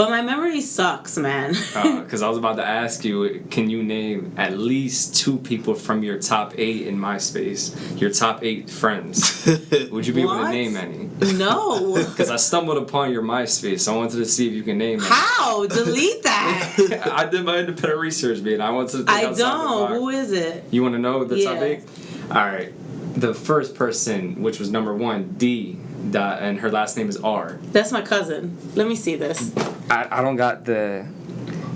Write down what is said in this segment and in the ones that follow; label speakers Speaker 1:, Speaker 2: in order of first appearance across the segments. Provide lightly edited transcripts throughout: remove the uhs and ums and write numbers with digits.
Speaker 1: But my memory sucks, man.
Speaker 2: Because I was about to ask you, can you name at least 2 people from your top 8 in MySpace? Your top 8 friends. Would you be able to name any?
Speaker 1: No.
Speaker 2: Because I stumbled upon your MySpace. So I wanted to see if you can name any.
Speaker 1: How? Delete that.
Speaker 2: I did my independent research, man. I wanted to think
Speaker 1: I
Speaker 2: outside the
Speaker 1: don't.
Speaker 2: box.
Speaker 1: Who is it?
Speaker 2: You want to know the top
Speaker 1: Yeah.
Speaker 2: 8? All right. The first person, which was number 1, D. And her last name is R.
Speaker 1: That's my cousin. Let me see this.
Speaker 2: I don't got the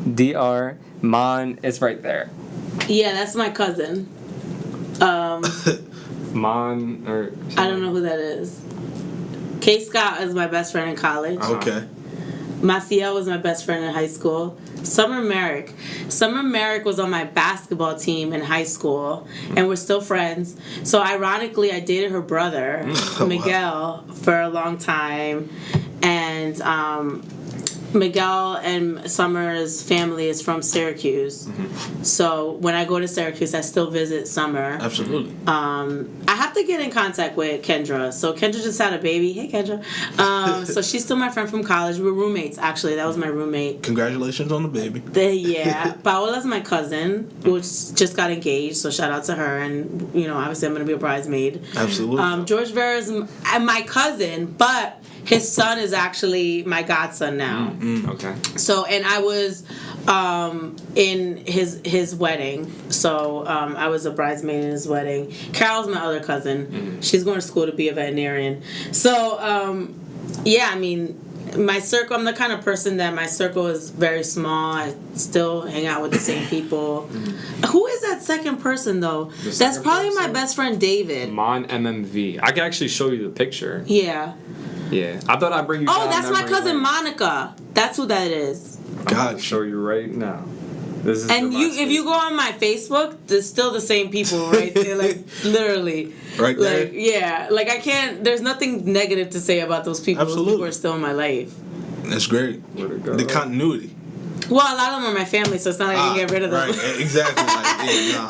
Speaker 2: DR. Mon is right there.
Speaker 1: Yeah, that's my cousin.
Speaker 2: Mon or something.
Speaker 1: I don't know who that is. K. Scott is my best friend in college.
Speaker 3: Okay.
Speaker 1: Maciel was my best friend in high school. Summer Merrick. Summer Merrick was on my basketball team in high school, and we're still friends. So ironically, I dated her brother, Miguel, for a long time. And Miguel and Summer's family is from Syracuse. Mm-hmm. So when I go to Syracuse, I still visit Summer.
Speaker 3: Absolutely.
Speaker 1: I have to get in contact with Kendra. So Kendra just had a baby. Hey, Kendra. So she's still my friend from college. We're roommates, actually. That was my roommate.
Speaker 3: Congratulations on the baby.
Speaker 1: Yeah. Paola's my cousin, which just got engaged. So shout out to her. And, you know, obviously I'm going to be a bridesmaid.
Speaker 3: Absolutely.
Speaker 1: George Vera is my cousin, but his son is actually my godson now.
Speaker 2: Okay.
Speaker 1: So, and I was in his wedding. So, I was a bridesmaid in his wedding. Carol's my other cousin. Mm-hmm. She's going to school to be a veterinarian. So, yeah, I mean, my circle, I'm the kind of person that my circle is very small. I still hang out with the same people. Mm-hmm. Who is that second person, though? That's probably my best friend, David.
Speaker 2: Mon MMV. I can actually show you the picture.
Speaker 1: Yeah.
Speaker 2: Yeah. I thought I'd bring you
Speaker 1: Oh, that's my cousin Monica. That's who that is.
Speaker 2: I'll show you right now. This is
Speaker 1: and if you go on my Facebook, there's still the same people right there, like literally.
Speaker 3: Right there.
Speaker 1: Like, yeah, like I can't. There's nothing negative to say about those people.
Speaker 3: Absolutely.
Speaker 1: Those people are still in my life.
Speaker 3: That's great. The continuity.
Speaker 1: Well, a lot of them are my family, so it's not like I can get rid of them.
Speaker 3: Right, exactly.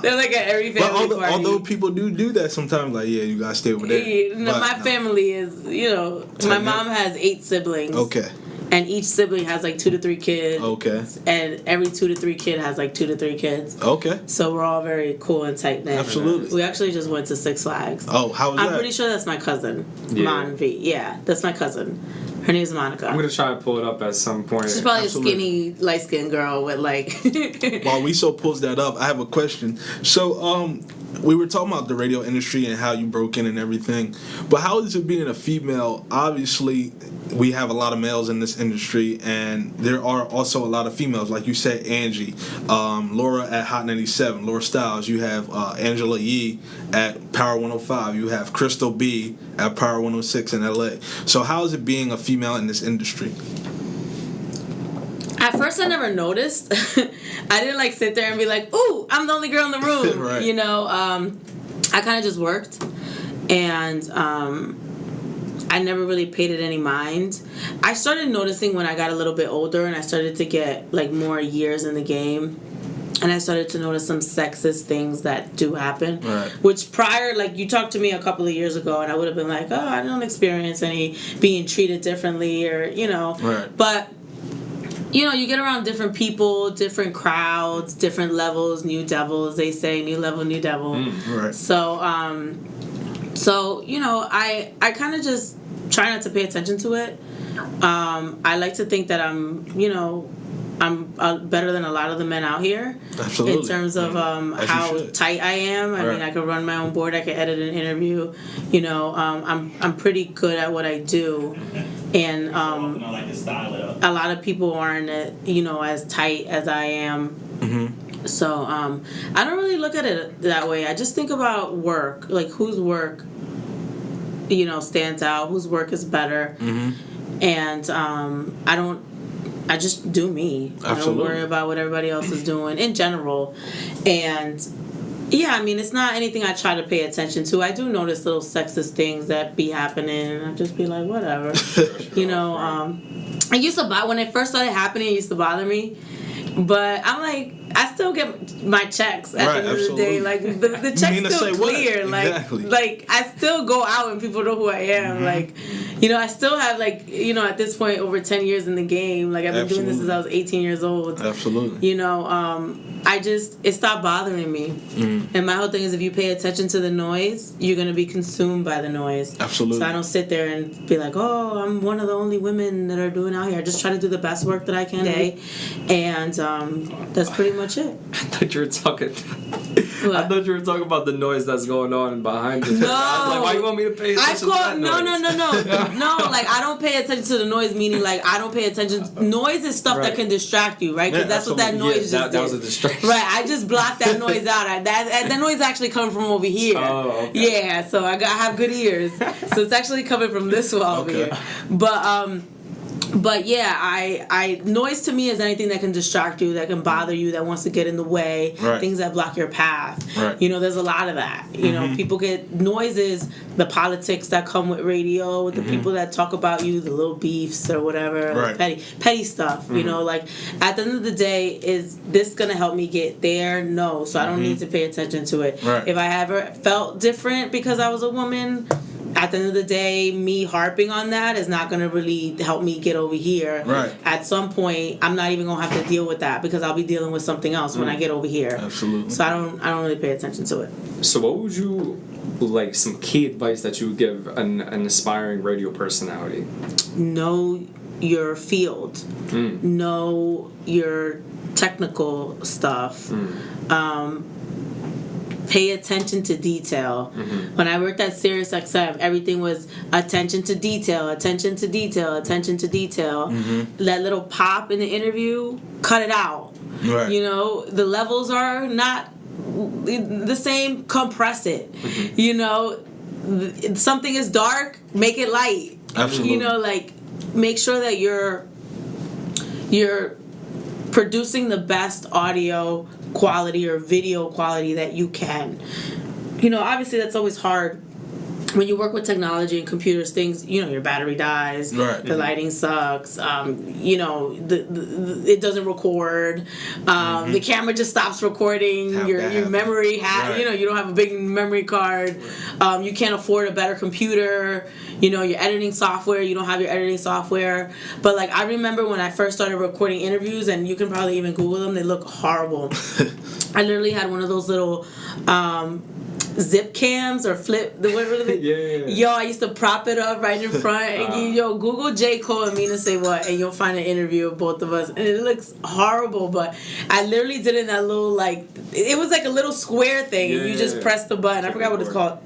Speaker 1: They're like at every family party.
Speaker 3: Although people do that sometimes, like, yeah, you gotta stay over there.
Speaker 1: My family is, you know, my mom has 8 siblings.
Speaker 3: Okay.
Speaker 1: And each sibling has like 2 to 3 kids.
Speaker 3: Okay.
Speaker 1: And every 2 to 3 kid has like 2 to 3 kids.
Speaker 3: Okay.
Speaker 1: So we're all very cool and tight knit.
Speaker 3: Absolutely.
Speaker 1: We actually just went to Six Flags.
Speaker 3: Oh, how was that?
Speaker 1: I'm pretty sure that's my cousin, Mon V. Yeah, that's my cousin. Her name's Monica.
Speaker 2: I'm gonna try to pull it up at some point.
Speaker 1: She's probably a skinny, light-skinned girl with like.
Speaker 3: While Weso pulls that up, I have a question. So, we were talking about the radio industry and how you broke in and everything, but how is it being a female? Obviously, we have a lot of males in this industry, and there are also a lot of females. Like you said, Angie, Laura at Hot 97, Laura Styles. You have Angela Yee at Power 105. You have Crystal B at Power 106 in LA. So how is it being a female in this industry?
Speaker 1: At first, I never noticed. I didn't like sit there and be like, "Ooh, I'm the only girl in the room."
Speaker 3: Right.
Speaker 1: You know, I kind of just worked, and I never really paid it any mind. I started noticing when I got a little bit older and I started to get like more years in the game. And I started to notice some sexist things that do happen.
Speaker 3: Right.
Speaker 1: Which prior, like you talked to me a couple of years ago and I would have been like, oh, I don't experience any being treated differently or, you know.
Speaker 3: Right.
Speaker 1: But, you know, you get around different people, different crowds, different levels, new devils, they say, new level, new devil.
Speaker 3: Right.
Speaker 1: So, you know, I kind of just try not to pay attention to it. I like to think that I'm better than a lot of the men out here.
Speaker 3: Absolutely.
Speaker 1: In terms of how tight I am. I mean, I can run my own board. I can edit an interview. You know, I'm pretty good at what I do, and a lot of people aren't, you know, as tight as I am. Mm-hmm. So I don't really look at it that way. I just think about work, like whose work, you know, stands out, whose work is better, and I just do me.
Speaker 3: Absolutely.
Speaker 1: I don't worry about what everybody else is doing in general. And yeah, I mean, it's not anything I try to pay attention to. I do notice little sexist things that be happening, and I just be like, whatever. You know, it used to when it first started happening, it used to bother me. But I'm like, I still get my checks at the end of the day. Like the check's
Speaker 3: Mina
Speaker 1: still clear.
Speaker 3: Exactly.
Speaker 1: Like I still go out and people know who I am. Like, you know, I still have like, you know, at this point over 10 years in the game. Like I've been doing this since I was 18 years old.
Speaker 3: Absolutely.
Speaker 1: You know, it stopped bothering me. And my whole thing is if you pay attention to the noise, you're gonna be consumed by the noise.
Speaker 3: Absolutely.
Speaker 1: So I don't sit there and be like, oh, I'm one of the only women that are doing out here. I just try to do the best work that I can today. And that's pretty much it.
Speaker 2: I thought you were talking.
Speaker 1: What?
Speaker 2: I thought you were talking about the noise that's going on behind the.
Speaker 1: No.
Speaker 2: I was like, why you want me to pay attention to that noise?
Speaker 1: No. Like I don't pay attention to the noise. Meaning, like I don't pay attention. Noise is stuff that can distract you, right? Because that's what that noise just did.
Speaker 2: That was a distraction.
Speaker 1: Right. I just blocked that noise out. That noise actually coming from over here.
Speaker 2: Oh, okay.
Speaker 1: Yeah. So I have good ears. So it's actually coming from this wall over here. But yeah, I noise to me is anything that can distract you, that can bother you, that wants to get in the way, things that block your path.
Speaker 3: Right.
Speaker 1: You know, there's a lot of that. You know, people get noises, the politics that come with radio, the people that talk about you, the little beefs or whatever, like petty stuff. You know, like at the end of the day, is this gonna help me get there? No, so I don't need to pay attention to it.
Speaker 3: Right.
Speaker 1: If I ever felt different because I was a woman, at the end of the day, me harping on that is not going to really help me get over here.
Speaker 3: Right.
Speaker 1: At some point, I'm not even going to have to deal with that because I'll be dealing with something else when I get over here.
Speaker 3: Absolutely.
Speaker 1: So I don't really pay attention to it.
Speaker 2: So what would you, like, some key advice that you would give an aspiring radio personality?
Speaker 1: Know your field. Know your technical stuff. Pay attention to detail. When I worked at Sirius XM, everything was attention to detail, attention to detail, attention to detail. That little pop in the interview, cut it out.
Speaker 3: Right.
Speaker 1: You know, the levels are not the same, compress it. You know, if something is dark, make it light.
Speaker 3: Absolutely.
Speaker 1: You know, like make sure that you're producing the best audio quality or video quality that you can. You know, obviously that's always hard when you work with technology and computers. Things, you know, your battery dies, the lighting sucks, you know, it doesn't record, the camera just stops recording, your memory you know, you don't have a big memory card, you can't afford a better computer, you know, your editing software, you don't have your editing software. But like I remember when I first started recording interviews, and you can probably even Google them, they look horrible. I literally had one of those little zip cams or flip the what are they? Yo, I used to prop it up right in front and Google J. Cole and Mina Say What, and you'll find an interview of both of us, and it looks horrible, but I literally did it in that little, like, it was like a little square thing, and you just press the button. I forgot what it's called.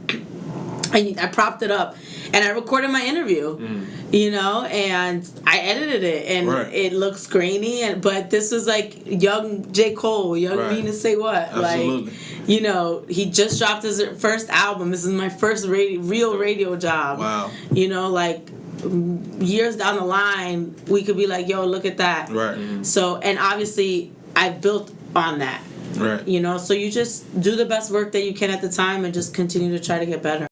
Speaker 1: I propped it up and I recorded my interview, you know, and I edited it, and it looks grainy, but this was like young J. Cole, young Mina Say What.
Speaker 3: Absolutely.
Speaker 1: Like, you know, he just dropped his first album. This is my first real radio job.
Speaker 3: Wow.
Speaker 1: You know, like years down the line, we could be like, yo, look at that.
Speaker 3: Right.
Speaker 1: So, and obviously I built on that.
Speaker 3: Right.
Speaker 1: You know, so you just do the best work that you can at the time and just continue to try to get better.